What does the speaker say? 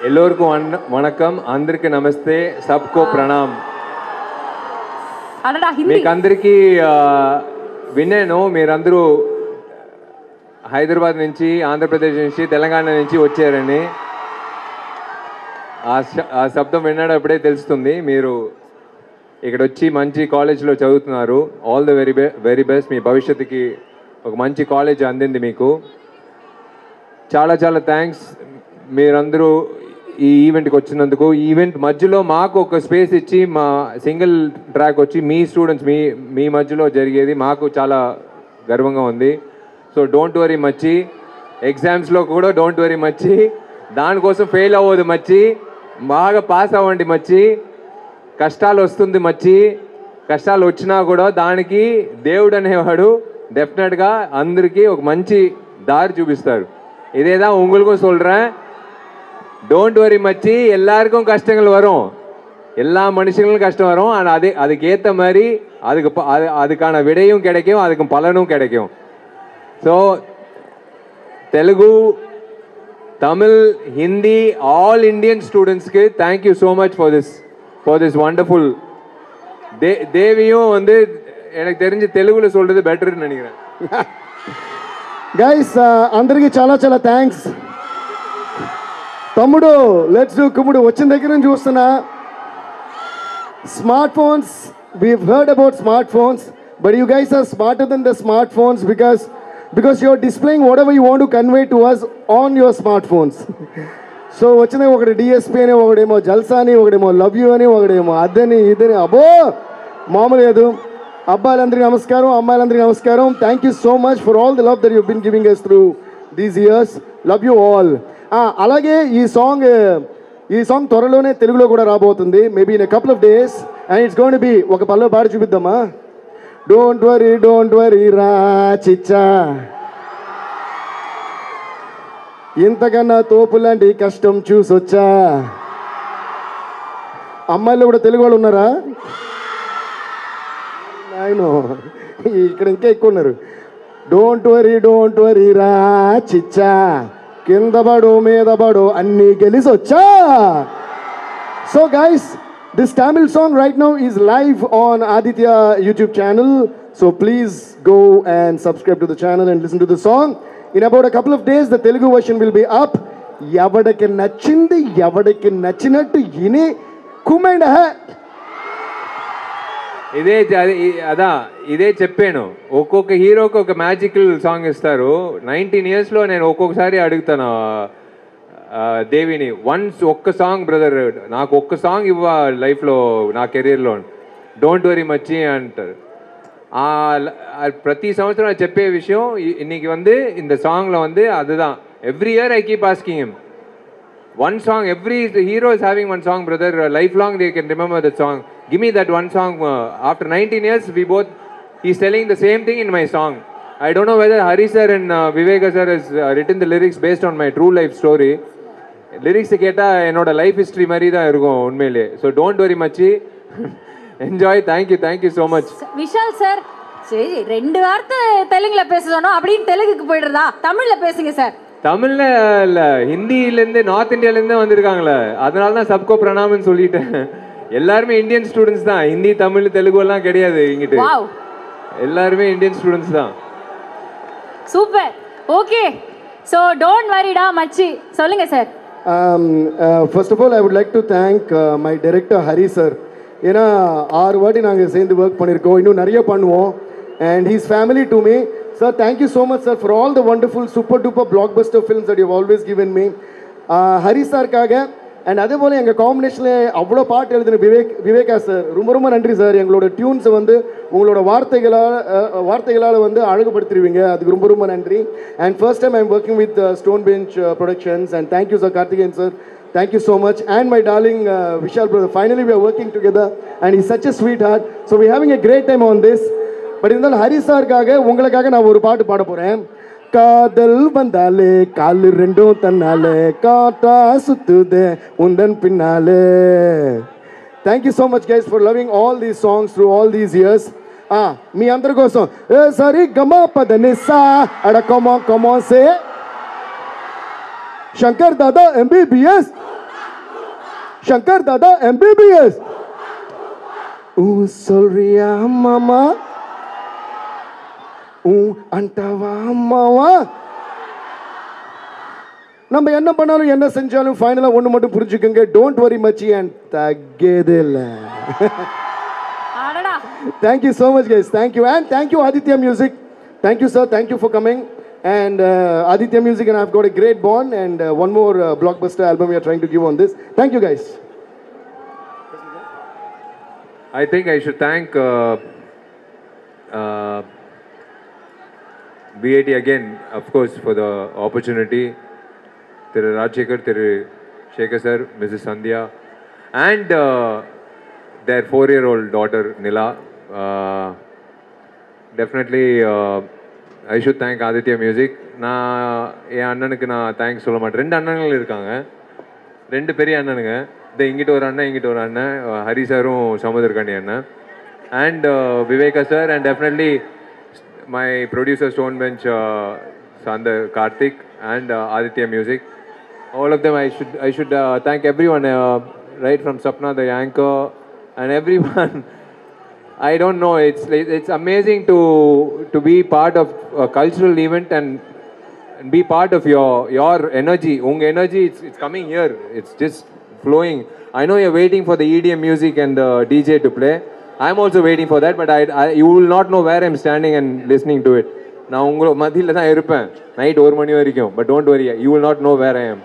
ఎల్లరికూ వణకం, అందరికీ నమస్తే, సబ్కో ప్రణామ్. మీకు అందరికీ విన్నాను, మీరందరూ హైదరాబాద్ నుంచి, ఆంధ్రప్రదేశ్ నుంచి, తెలంగాణ నుంచి వచ్చారని. ఆ శబ్దం విన్నప్పుడే తెలుస్తుంది మీరు ఇక్కడ వచ్చి మంచి కాలేజ్లో చదువుతున్నారు. All the very best. మీ భవిష్యత్తుకి ఒక మంచి కాలేజ్ అందింది మీకు. చాలా చాలా థ్యాంక్స్ మీరందరూ ఈ ఈవెంట్కి వచ్చినందుకు. ఈ ఈవెంట్ మధ్యలో మాకు ఒక స్పేస్ ఇచ్చి మా సింగిల్ ట్రాక్ వచ్చి మీ స్టూడెంట్స్ మీ మధ్యలో జరిగేది మాకు చాలా గర్వంగా ఉంది. సో డోంట్ వరీ మచ్చి, ఎగ్జామ్స్లో కూడా డోంట్ వరీ మచ్చి, దానికోసం ఫెయిల్ అవ్వదు మచ్చి, బాగా పాస్ అవ్వండి మచ్చి. కష్టాలు వస్తుంది మచ్చి, కష్టాలు వచ్చినా కూడా దానికి దేవుడు అనేవాడు డెఫినెట్గా అందరికీ ఒక మంచి దారి చూపిస్తారు. இதேதான் உங்களுக்கும் சொல்கிறேன். டோன்ட் வரி மச்சி, எல்லாருக்கும் கஷ்டங்கள் வரும், எல்லா மனுஷங்களுக்கும் கஷ்டம் வரும். ஆனால் அதுக்கேற்ற மாதிரி அதுக்கான விடையும் கிடைக்கும், அதுக்கு பலனும் கிடைக்கும். So Telugu, Tamil, Hindi, all Indian ஸ்டூடெண்ட்ஸ்க்கு thank you so much for this wonderful. தேவியும் வந்து எனக்கு தெரிஞ்சு தெலுங்குல சொல்கிறது பெட்டர்னு நினைக்கிறேன். గైస్ అందరికీ చాలా చాలా థ్యాంక్స్. తమ్ముడు లెట్స్ డూ కుమ్ముడు వచ్చిన దగ్గర నుంచి చూస్తున్నా. Smart phones, we've heard about smartphones, but you guys are smarter than the smartphones because you're displaying whatever you want to convey to us on your smartphones. So వచ్చిన ఒకటి DSP అని, ఒకడేమో జల్సా అని, ఒకడేమో లవ్ యూ అని, ఒకడేమో అదని ఇదని, అబ్బో మామూలు లేదు. అబ్బాయిలందరికీ నమస్కారం, అమ్మాయిలందరికీ నమస్కారం. Thank you so much for all the love that you been giving us through these years. Love you all. అలాగే ఈ సాంగ్ త్వరలోనే తెలుగులో కూడా రాబోతుంది, maybe in a couple of days, and it's going to be ఒక పల్లె పాడి చూపిద్దామా? Don't worry రా చిచ్చా, ఇంతకన్నా తోపులాంటి కష్టం చూసొచ్చా. అమ్మాయిలు కూడా తెలుగు వాళ్ళు ఉన్నారా? ఆయన ఇక్కడ ఇంకా ఎక్కువ ఉన్నారు. డోంట్ వరీ రా చిచ్చా, కింద పడు మీద పడు అన్నీ గెలిసొచ్చా. So guys, this Tamil song right now is live on Aditya YouTube channel. So please go and subscribe to the channel and listen to the song. In about a couple of days, the Telugu version will be up. ఎవడికి నచ్చింది, ఎవడికి నచ్చినట్టు ఇని కుమెండ. ఇదే చెప్పాను, ఒక్కొక్క హీరోకి ఒక మ్యాజికల్ సాంగ్ ఇస్తారు. 19 yearsలో నేను ఒక్కొక్కసారి అడుగుతాను దేవిని, ఒక్క సాంగ్ బ్రదర్, నాకు ఒక్క సాంగ్ ఇవ్వ లైఫ్లో, నా కెరీర్లో, డోంట్ వరీ మచ్చి అంటారు. ప్రతి సంవత్సరం చెప్పే విషయం இன்னைக்கு வந்து இந்த சாங்ல வந்து அதுதான். Every year I keep asking him one song. Every hero is having one song, brother. Lifelong they can remember that song. Give me that one song. After 19 years he's telling the same thing in my song. I don't know whether Hari sir and Vivek sir has written the lyrics based on my true life story. Lyrics கேட்டா என்னோட life history மாதிரி தான் இருக்கும் உண்மையிலே. So don't worry மச்சி, enjoy. thank you so much. Vishal sir, சரி 2 வார்த்தை தெலுங்குல பேசணும் அப்படின்னு தெலுங்குக்கு போயிடுறதா? தமிழ்ல பேசுங்க சார். தமிழ்ல இல்ல, ஹிந்திலேருந்து, நார்த் இந்தியாலேருந்து வந்திருக்காங்களே, அதனால தான் சப்கோ பிரணாம்னு சொல்லிட்டேன். எல்லாருமே இந்தியன் ஸ்டூடெண்ட்ஸ் தான், ஹிந்தி, தமிழ், தெலுங்கு எல்லாம் கிடையாது இங்கிட்டு. எல்லாருமே இந்தியன் ஸ்டூடெண்ட்ஸ் தான். சூப்பர். ஓகே, ஸோ டோன்ட் வரிடா மச்சி, சொல்லுங்க sir. First of all I would like to thank my director Hari sir. ஏன்னா 6 வாட்டி நாங்கள் சேர்ந்து ஒர்க் பண்ணியிருக்கோம், இன்னும் நிறைய பண்ணுவோம். And his family to me. Sir, thank you so much, sir, for all the wonderful super duper blockbuster films that you've always given me. Hari sir kaga, and அதே போல எங்கள் காம்பினேஷனில் அவ்வளோ பாட்டு எழுதின விவேகா சார், ரொம்ப நன்றி சார். எங்களோட டியூன்ஸை வந்து உங்களோட வார்த்தைகளால் வந்து அழகுபடுத்திடுவீங்க, அதுக்கு ரொம்ப நன்றி. And first time I'm working with Stone Bench Productions, and thank you sir, Karthikeyan sir, thank you so much. And my darling Vishal brother, finally we are working together, and he's such a sweetheart. So we're having a great time on this. But இருந்தாலும் ஹரி சாருக்காக உங்களுக்காக நான் ஒரு பாட்டு பாட போகிறேன். காதல் வந்தாலே காலு ரெண்டும் தன்னாலே காட்டா சுத்துதே உந்தன் பின்னாலே. Thank you so much guys for loving all these songs through all these years. మీ అందరి కోసం సరి గమ పదని సా అడ కమాన్ సే Shankar Dada MBBS Shankar Dada MBBS. Solriya mama. Antava mama. நம்ம என்ன பண்ணாலும் என்ன செஞ்சாலும் ஃபைனலாக ஒன்று மட்டும் புரிஞ்சுக்கோங்க, டோன்ட் வரி மச்சி அண்ட் தக்கேதே இல்லை. Thank you so much guys, thank you and thank you Aditya music. Thank you sir, thank you for coming. And Aditya music and I've got a great bond and one more blockbuster album we are trying to give on this. Thank you guys. I think I should thank BAT again, of course, for the opportunity. Thiru Rajshekar, Thiru Shekhar sir, Mrs. Sandhya, and their 4-year-old daughter Nila. Definitely, I should thank Aditya Music. என் அண்ணனுக்கு நான் thanks சொல்ல மாட்டேன். 2 அண்ணன்கள் இருக்காங்க, 2 பெரிய அண்ணனுங்க. இங்கிட்ட ஒரு அண்ணன், இங்கிட்ட ஒரு அண்ணன், ஹரி சாரும் சமுதர்கண்டி அண்ணன், and Viveka sir, and definitely my producer stone bench Sandhar Karthik and Aditya Music. All of them, I should thank everyone, right from Sapna the anchor and everyone. I don't know, it's amazing to be part of a cultural event and be part of your energy. Unga energy, it's coming here, it's just flowing. I know you're waiting for the EDM music and the DJ to play. I'm also waiting for that, but you will not know where I'm standing and listening to it. நான் உங்களோட மத்தியில் தான் இருப்பேன் night 1 மணி வரைக்கும், but don't worry, you will not know where I M.